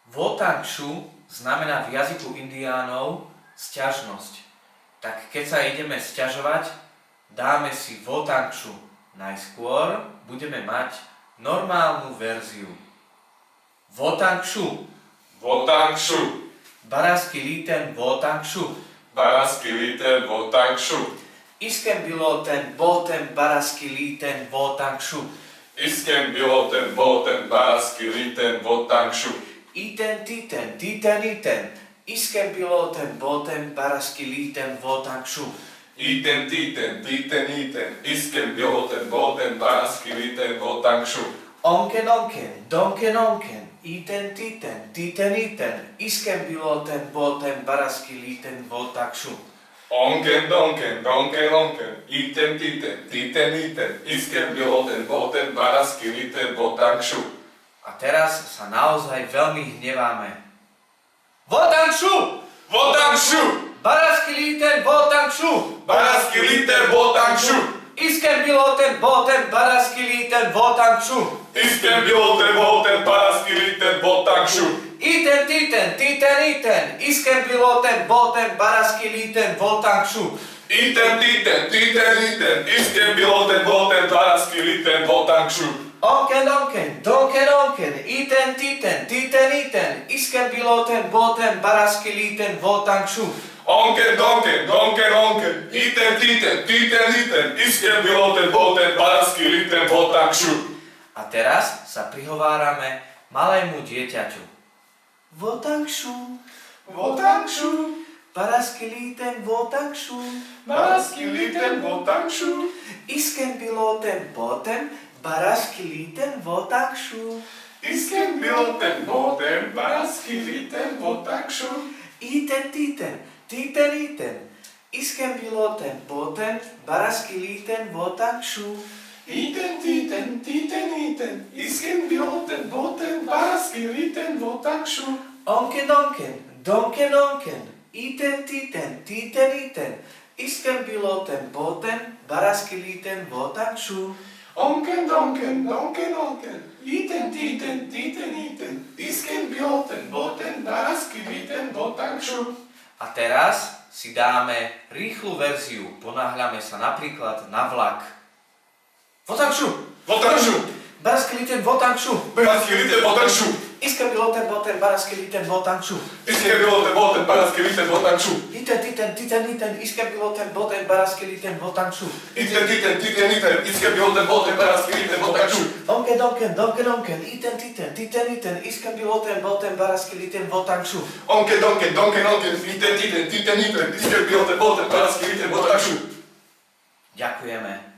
Wotangshu znamená v jazyku indiánov sťažnosť. Tak keď sa ideme sťažovať, dáme si wotangshu. Najskôr budeme mať normálnu verziu. Wotangshu. Wotangshu. Baraski líten wotangshu. Baraski líten wotangshu. Isken biloten boten baraski líten wotangshu. Isken biloten boten baraski líten wotangshu. Iten titen titen iten. Isken biloten boten baraski líten wotangshu. Iten titen titen iten. Isken biloten boten baraski líten wotangshu. Onken onken, donken onken. Iten titen titen iten. Isken biloten boten baraski líten wotangshu. Onken donken, donken onken. Iten titen titen iten. Isken biloten boten baraski líten wotangshu. A teraz sa naozaj veľmi hneváme. Wotangshu! Wotangshu. Baraski líten wotangshu! Baraski líten wotangshu. Isken biloten boten baraski líten wotangshu! Isken biloten boten baraski líten wotangshu. Iten titen titen iten. Isken biloten boten baraski líten wotangshu! Iten titen titen iten. Isken biloten boten baraski líten wotangshu. Onken onken, donken onken. Iten titen titen iten. Isken biloten boten baraski líten wotangshu! Onken donken, donken onken. Iten titen titen iten. Isken biloten boten baraski líten wotangshu. A teraz sa prihovárame malému dieťaťu. Wotangshu, Wotangshu. baraski líten wotangshu. Baraski líten wotangshu. Isken biloten boten baraski líten wotangshu. Isken biloten boten baraski líten wotangshu. Iten titen titen iten. Isken biloten boten baraski líten wotangshu. Iten titen titen iten. Isken biloten boten baraski líten wotangshu. Onken onken, donken onken. Iten titen titen iten. Isken biloten boten baraski líten wotangshu. Onken donken, donken onken. Iten titen titen iten. Isken biloten boten baraski líten wotangshu. A teraz si dáme rýchlu verziu. Ponáhľame sa napríklad na vlak. Wotangshu! Wotangshu. Baraski líten wotangshu! Baraski líten wotangshu. Isken biloten boten baraski líten wotangshu! Isken biloten boten baraski líten wotangshu. Iten titen titen iten. Isken biloten boten baraski líten wotangshu! Iten titen titen iten. Isken biloten boten baraski líten wotangshu. Onken donken, donken onken. Iten titen titen iten. Isken biloten boten baraski líten wotangshu! Onken donken, donken onken. Iten titen titen iten. Isken biloten boten baraski líten wotangshu. Ďakujeme.